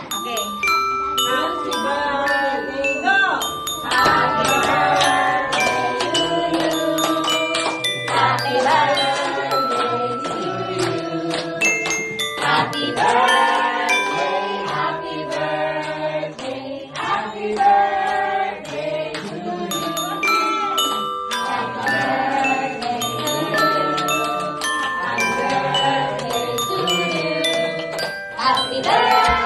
Okay. Happy birthday, go! Happy birthday to you. Happy birthday to you. Happy birthday, happy birthday, happy birthday to you. Happy birthday to you. Happy birthday to you. Happy birthday,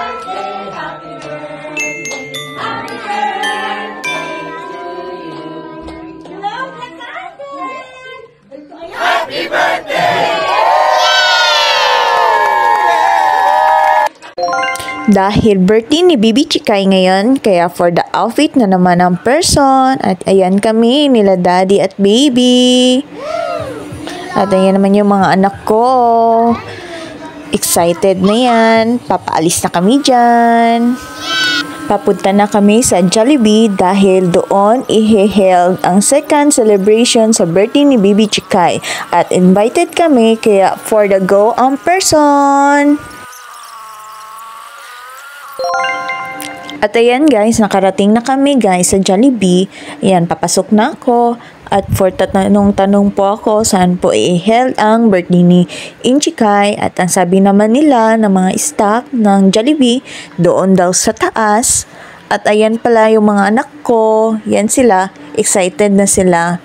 happy birthday, happy birthday to you. Love the candle. Happy birthday! Dahil birthday ni Bibi Chikay ngayon, kaya for the outfit na naman ang person. At ayan kami, nila daddy at baby. At ayan naman yung mga anak ko. Excited na yan. Papaalis na kami dyan. Papunta na kami sa Jollibee dahil doon i-held ang second celebration sa birthday ni Bibi Chikay. At invited kami kaya for the go ang person. At ayan guys, nakarating na kami guys sa Jollibee. Ayan, papasok na ako. At for tanong po ako saan po i-held ang birthday ni Inchikay. At ang sabi naman nila ng mga staff ng Jollibee, doon daw sa taas. At ayan pala yung mga anak ko. Yan sila, excited na sila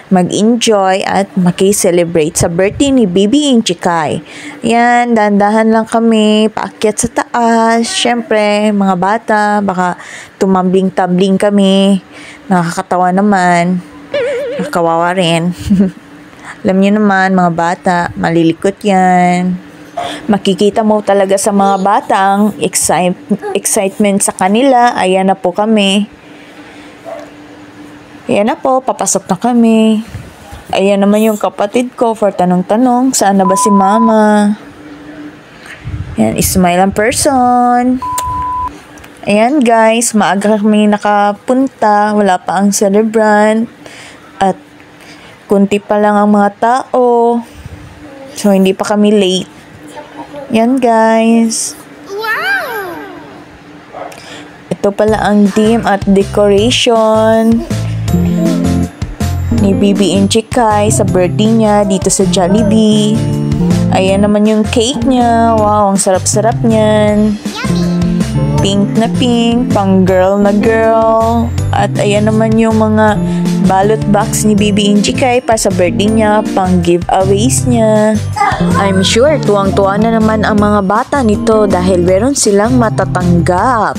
mag-enjoy at maki-celebrate sa birthday ni Bibi Inchikay. Yan, dandahan lang kami, paakyat sa taas. Siyempre, mga bata, baka tumambling-tabling kami. Nakakatawa naman. Kawawa rin. Alam niyo naman, mga bata, malilikot yan. Makikita mo talaga sa mga bata ang excitement sa kanila. Ayan na po kami. Ayan na po, papasok na kami. Ayan naman yung kapatid ko for tanong-tanong, saan na ba si mama? Ayan, smile ang person. Ayan guys, maaga kami nakapunta, wala pa ang celebrant. At kunti pa lang ang mga tao. So, hindi pa kami late. Yan guys. Wow! Ito pala ang theme at decoration ni Bibi Inchikay sa birthday niya dito sa Jollibee. Ayan naman yung cake niya. Wow, ang sarap-sarap niyan. Pink na pink, pang girl na girl. At ayan naman yung mga ballot box ni Bibi Inchikay pa sa birthday niya, pang giveaways niya. I'm sure tuwang-tuwa na naman ang mga bata nito dahil meron silang matatanggap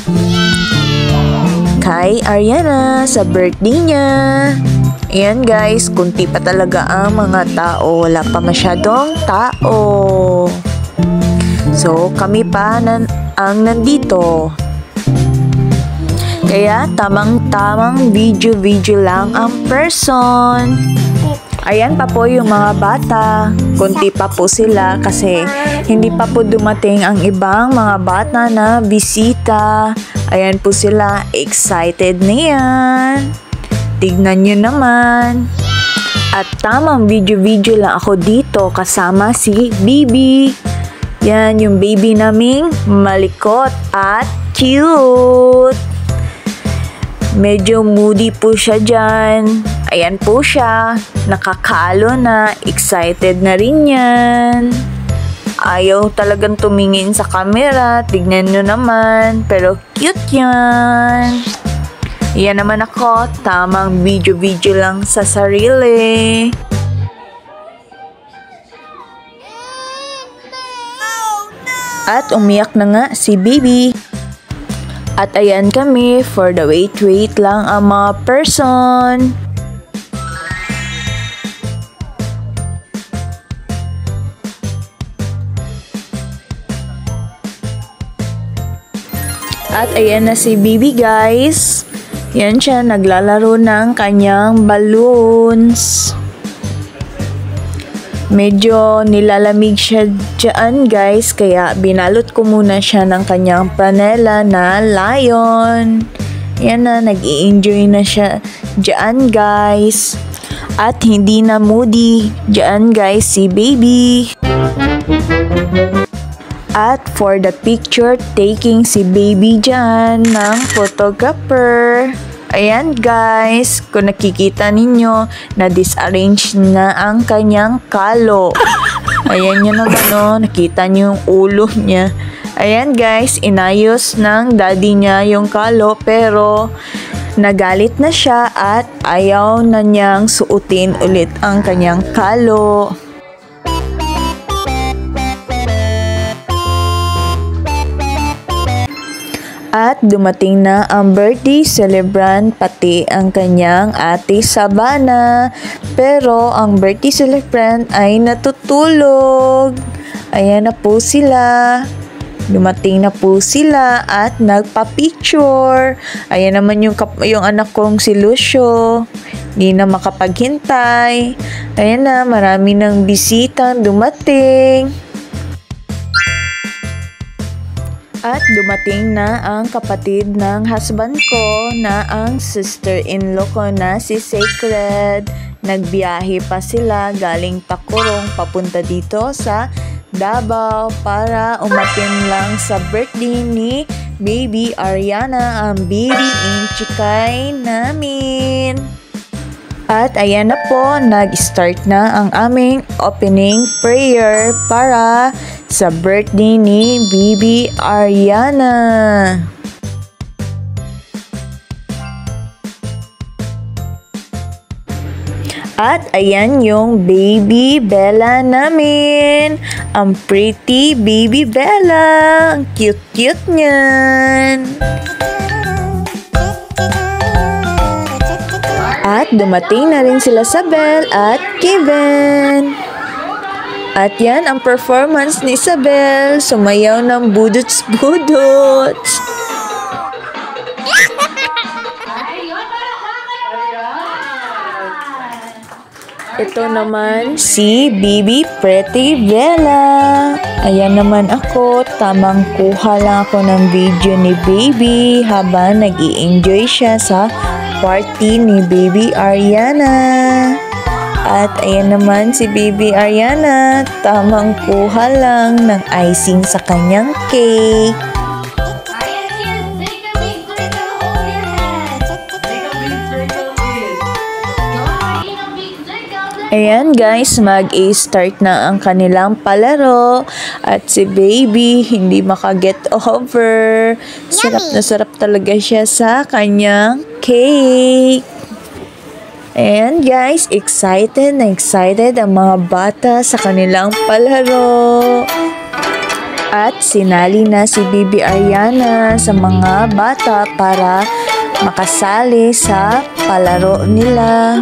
kay Ariana sa birthday niya. Ayan guys, kunti pa talaga ang mga tao. Wala pa masyadong tao. So, kami pa ang nandito. Kaya, tamang-tamang video lang ang person. Ayan pa po yung mga bata. Kunti pa po sila kasi hindi pa po dumating ang ibang mga bata na bisita. Ayan po sila. Excited na yan. Tignan nyo naman. At tamang video lang ako dito kasama si Bibi. Yan yung baby naming malikot at cute. Medyo moody po siya dyan. Ayan po siya. Nakakalo na. Excited na rin yan. Ayaw talagang tumingin sa camera. Tignan nyo naman. Pero cute yan. Yan naman ako, tamang video lang sa sarili. At umiyak na nga si Bibi. At ayan kami, for the wait lang ang mga person. At ayan na si Bibi guys. Yan siya, naglalaro ng kanyang balloons. Medyo nilalamig siya dyan guys, kaya binalot ko muna siya ng kanyang panela na lion. Yan na, nag-i-enjoy na siya dyan guys. At hindi na moody dyan guys si Baby. At for the picture taking si baby dyan ng photographer. Ayan guys, kung nakikita ninyo na disarrange na ang kanyang kalo. Ayan nyo naman oh, nakita nyo yung ulo niya. Ayan guys, inayos ng daddy niya yung kalo pero nagalit na siya at ayaw na niyang suotin ulit ang kanyang kalo. At dumating na ang birthday celebrant pati ang kanyang ate Sabana. Pero ang birthday celebrant ay natutulog. Ayan na po sila. Dumating na po sila at nagpa-picture. Ayan naman yung anak kong si Lucio. Hindi na makapaghintay. Ayan na, marami ng bisitang dumating. At dumating na ang kapatid ng husband ko na ang sister-in-law ko na si Sacred. Nagbiyahe pa sila galing Takurong papunta dito sa Davao para umatin lang sa birthday ni Baby Ariana, ang baby in chikay namin. At ayan na po, nag-start na ang aming opening prayer para sa birthday ni Baby Ariana. At ayan yung baby Bella namin. Ang pretty baby Bella. Ang cute-cute niyan. At dumating na rin sila Sabel at Kevin. At yan ang performance ni Sabel. Sumayaw ng budots-budots. Ito naman si Bibi Pretty Bella. Ayan naman ako, tamang kuha lang ako ng video ni Baby habang nag-i-enjoy siya sa party ni Baby Ariana. At ayan naman si Baby Ariana, tamang kuha lang ng icing sa kanyang cake. Ayan guys, mag-i-start na ang kanilang palaro at si Baby hindi maka-get over. Sarap na sarap talaga siya sa kanyang cake. Ayan guys, excited na excited ang mga bata sa kanilang palaro. At sinali na si Baby Ariana sa mga bata para makasali sa palaro nila.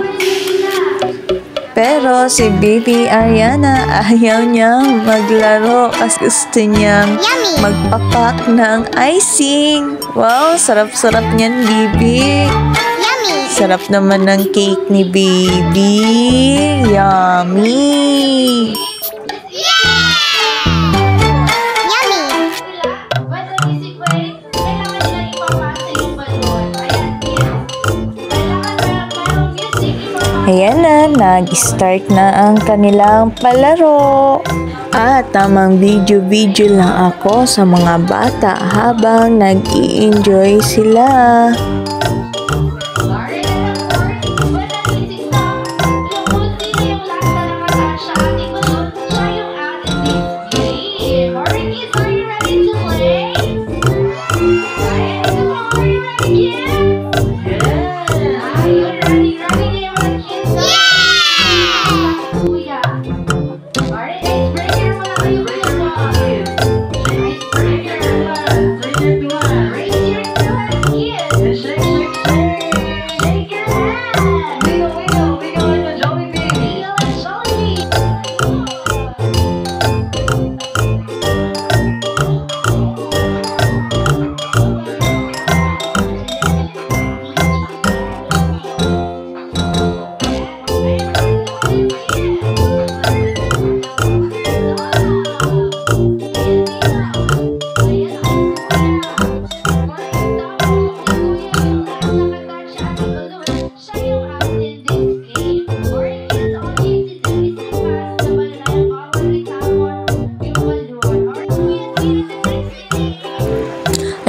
Pero si Baby Ariana ayaw niyang maglaro kasi gusto niyang magpapak ng icing. Wow, sarap-sarap niyan, Baby. Sarap naman ng cake ni Baby. Yummy! Ayan na, nag-start na ang kanilang palaro. At tamang video-video lang ako sa mga bata habang nag-i-enjoy sila.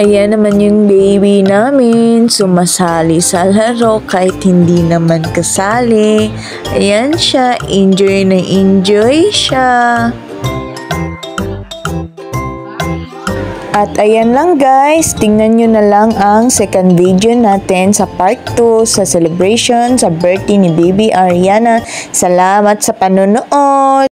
Ayan naman yung baby namin, sumasali sa laro kahit hindi naman kasali. Ayan siya, enjoy na enjoy siya. At ayan lang guys, tingnan nyo na lang ang second video natin sa part 2 sa celebration sa birthday ni Baby Ariana. Salamat sa panonood!